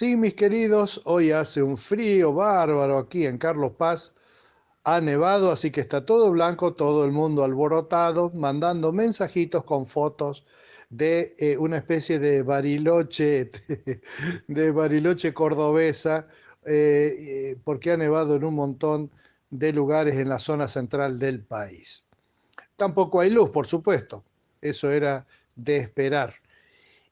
Sí, mis queridos, hoy hace un frío bárbaro aquí en Carlos Paz. Ha nevado, así que está todo blanco, todo el mundo alborotado, mandando mensajitos con fotos de una especie de Bariloche, de Bariloche cordobesa, porque ha nevado en un montón de lugares en la zona central del país. Tampoco hay luz, por supuesto, eso era de esperar.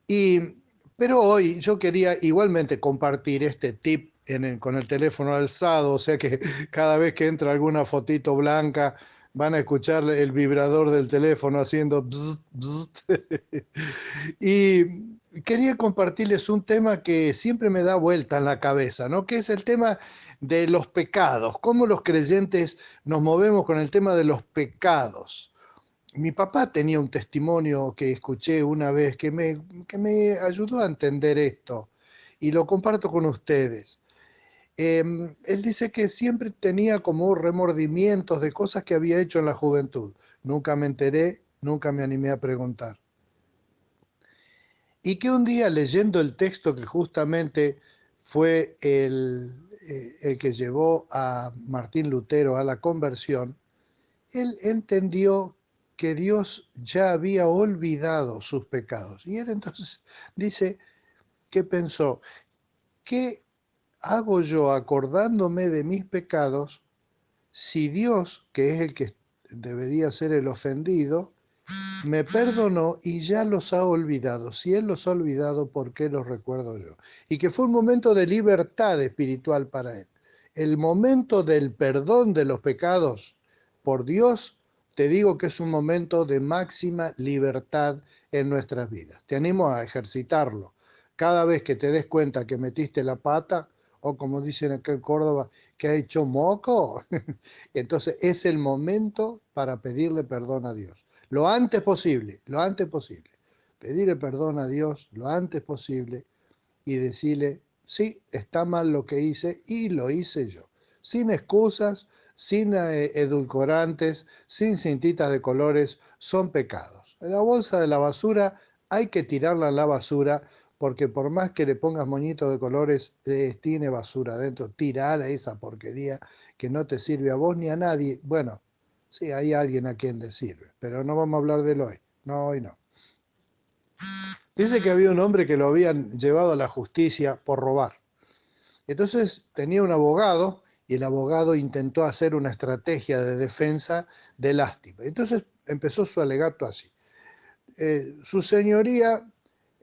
Y, pero hoy yo quería igualmente compartir este tip con el teléfono alzado, o sea que cada vez que entra alguna fotito blanca van a escuchar el vibrador del teléfono haciendo bzzt, bzzt. Y quería compartirles un tema que siempre me da vuelta en la cabeza, ¿no? Que es el tema de los pecados, cómo los creyentes nos movemos con el tema de los pecados. Mi papá tenía un testimonio que escuché una vez que me ayudó a entender esto y lo comparto con ustedes. Él dice que siempre tenía como remordimientos de cosas que había hecho en la juventud. Nunca me enteré, nunca me animé a preguntar. Y que un día leyendo el texto que justamente fue el que llevó a Martín Lutero a la conversión, él entendió que Dios ya había olvidado sus pecados. Y él entonces dice que pensó, ¿qué hago yo acordándome de mis pecados si Dios, que es el que debería ser el ofendido, me perdonó y ya los ha olvidado? Si Él los ha olvidado, ¿por qué los recuerdo yo? Y que fue un momento de libertad espiritual para él. El momento del perdón de los pecados por Dios, te digo que es un momento de máxima libertad en nuestras vidas. Te animo a ejercitarlo. Cada vez que te des cuenta que metiste la pata, o como dicen acá en Córdoba, que ha hecho moco, entonces es el momento para pedirle perdón a Dios. Lo antes posible, lo antes posible. Pedirle perdón a Dios lo antes posible y decirle, sí, está mal lo que hice y lo hice yo. Sin excusas, sin edulcorantes, sin cintitas de colores, son pecados. La bolsa de la basura hay que tirarla a la basura porque por más que le pongas moñitos de colores, tiene basura adentro. Tirala esa porquería que no te sirve a vos ni a nadie. Bueno, sí, hay alguien a quien le sirve, pero no vamos a hablar de hoy. No, hoy no. Dice que había un hombre que lo habían llevado a la justicia por robar. Entonces tenía un abogado y el abogado intentó hacer una estrategia de defensa de lástima. Entonces empezó su alegato así. Su señoría,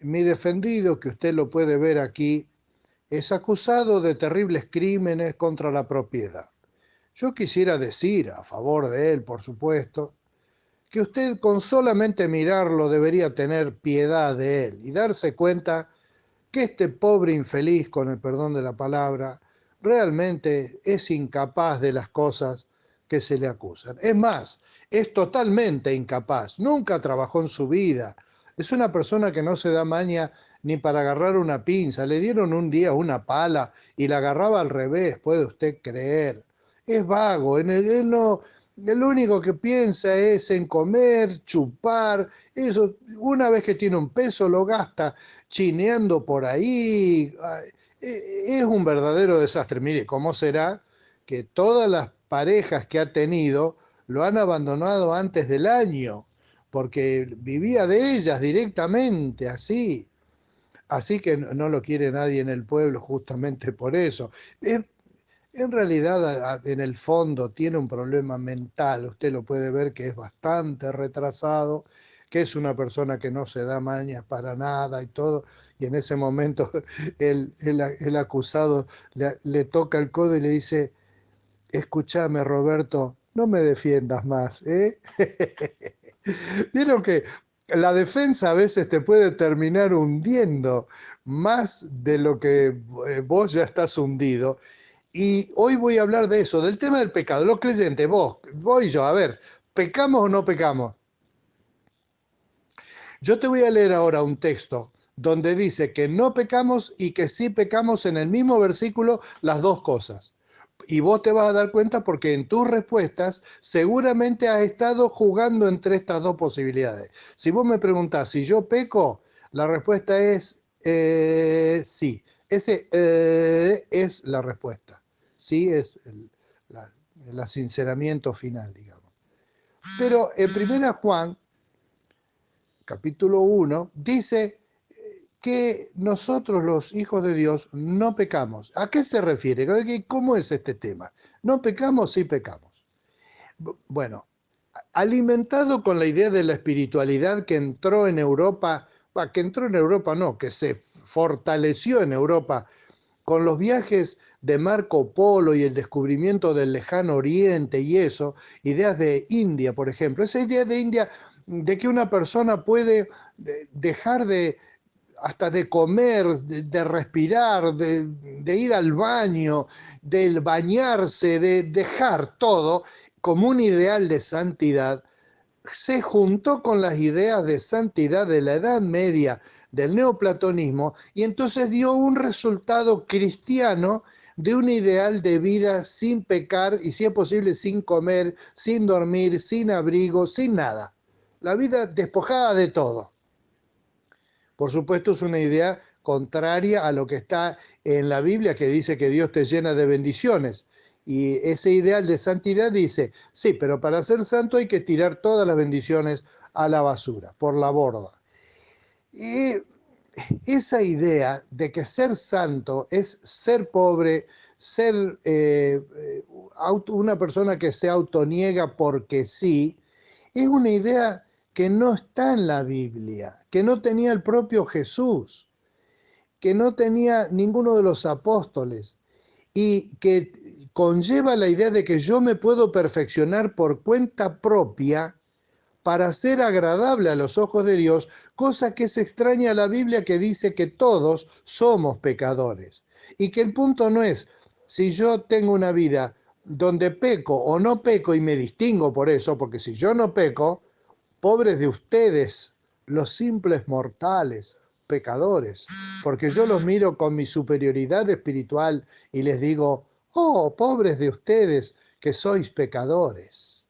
mi defendido, que usted lo puede ver aquí, es acusado de terribles crímenes contra la propiedad. Yo quisiera decir, a favor de él, por supuesto, que usted con solamente mirarlo debería tener piedad de él y darse cuenta que este pobre infeliz, con el perdón de la palabra, realmente es incapaz de las cosas que se le acusan. Es más, es totalmente incapaz, nunca trabajó en su vida, es una persona que no se da maña ni para agarrar una pinza. Le dieron un día una pala y la agarraba al revés, puede usted creer. Es vago, él no, el único que piensa es en comer, chupar, eso, una vez que tiene un peso lo gasta chineando por ahí. Es un verdadero desastre. Mire, ¿cómo será que todas las parejas que ha tenido lo han abandonado antes del año? Porque vivía de ellas directamente, así. Así que no lo quiere nadie en el pueblo justamente por eso. En realidad, en el fondo, tiene un problema mental. Usted lo puede ver que es bastante retrasado, que es una persona que no se da mañas para nada y todo. Y en ese momento el acusado le toca el codo y le dice, escúchame, Roberto, no me defiendas más, ¿eh? Vieron que la defensa a veces te puede terminar hundiendo más de lo que vos ya estás hundido. Y hoy voy a hablar de eso, del tema del pecado. Los creyentes, vos y yo, a ver, ¿pecamos o no pecamos? Yo te voy a leer ahora un texto donde dice que no pecamos y que sí pecamos en el mismo versículo las dos cosas. Y vos te vas a dar cuenta porque en tus respuestas seguramente has estado jugando entre estas dos posibilidades. Si vos me preguntás si yo peco, la respuesta es sí. Ese es la respuesta. Sí, es el asinceramiento final, digamos. Pero en 1 Juan, capítulo 1, dice que nosotros los hijos de Dios no pecamos. ¿A qué se refiere? ¿Cómo es este tema? ¿No pecamos? Sí pecamos. Bueno, alimentado con la idea de la espiritualidad que entró en Europa, no, que se fortaleció en Europa con los viajes de Marco Polo y el descubrimiento del lejano oriente y eso, ideas de India, por ejemplo, esa idea de India de que una persona puede dejar de hasta de comer, de respirar, de ir al baño, de bañarse, de dejar todo como un ideal de santidad, se juntó con las ideas de santidad de la Edad Media, del neoplatonismo, y entonces dio un resultado cristiano de un ideal de vida sin pecar y, si es posible, sin comer, sin dormir, sin abrigo, sin nada. La vida despojada de todo. Por supuesto, es una idea contraria a lo que está en la Biblia, que dice que Dios te llena de bendiciones. Y ese ideal de santidad dice, sí, pero para ser santo hay que tirar todas las bendiciones a la basura, por la borda. Y esa idea de que ser santo es ser pobre, ser una persona que se autoniega porque sí, es una idea que no está en la Biblia, que no tenía el propio Jesús, que no tenía ninguno de los apóstoles y que conlleva la idea de que yo me puedo perfeccionar por cuenta propia para ser agradable a los ojos de Dios, cosa que es extraña a la Biblia, que dice que todos somos pecadores y que el punto no es si yo tengo una vida donde peco o no peco y me distingo por eso, porque si yo no peco, pobres de ustedes, los simples mortales, pecadores, porque yo los miro con mi superioridad espiritual y les digo, oh, pobres de ustedes que sois pecadores.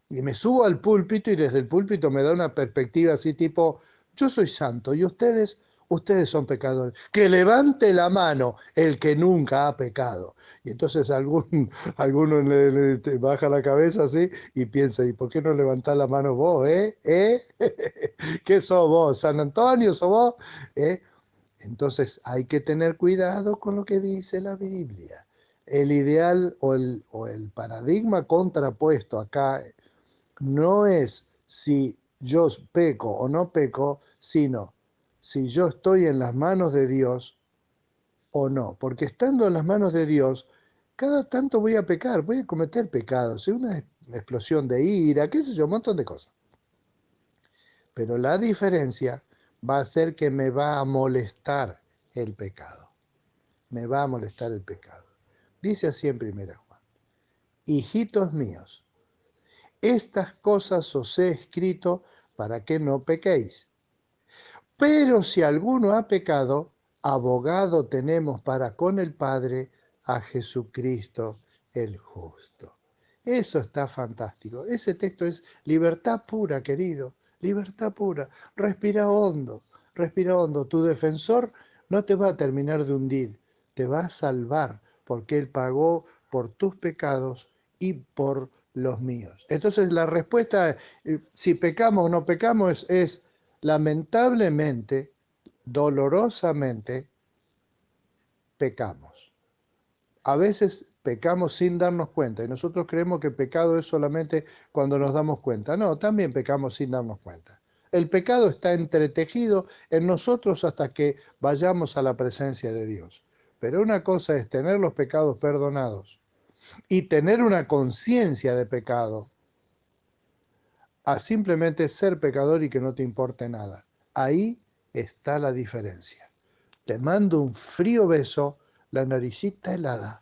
Y me subo al púlpito y desde el púlpito me da una perspectiva así tipo, yo soy santo y ustedes son pecadores. Que levante la mano el que nunca ha pecado. Y entonces alguno le baja la cabeza así y piensa, ¿y por qué no levantás la mano vos, eh? ¿Qué sos vos? ¿San Antonio sos vos? ¿Eh? Entonces hay que tener cuidado con lo que dice la Biblia. El ideal o el paradigma contrapuesto acá no es si yo peco o no peco, sino si yo estoy en las manos de Dios o no. Porque estando en las manos de Dios, cada tanto voy a pecar, voy a cometer pecados, una explosión de ira, qué sé yo, un montón de cosas. Pero la diferencia va a ser que me va a molestar el pecado. Me va a molestar el pecado. Dice así en 1 Juan, hijitos míos, estas cosas os he escrito para que no pequéis. Pero si alguno ha pecado, abogado tenemos para con el Padre a Jesucristo el justo. Eso está fantástico. Ese texto es libertad pura, querido. Libertad pura. Respira hondo, respira hondo. Tu defensor no te va a terminar de hundir, te va a salvar, porque Él pagó por tus pecados y por los míos. Entonces la respuesta, si pecamos o no pecamos, es lamentablemente, dolorosamente, pecamos. A veces pecamos sin darnos cuenta y nosotros creemos que pecado es solamente cuando nos damos cuenta. No, también pecamos sin darnos cuenta. El pecado está entretejido en nosotros hasta que vayamos a la presencia de Dios. Pero una cosa es tener los pecados perdonados y tener una conciencia de pecado, a simplemente ser pecador y que no te importe nada. Ahí está la diferencia. Te mando un frío beso, la naricita helada,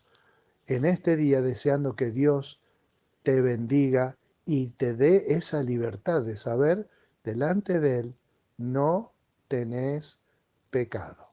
en este día, deseando que Dios te bendiga y te dé esa libertad de saber delante de Él, no tenés pecado.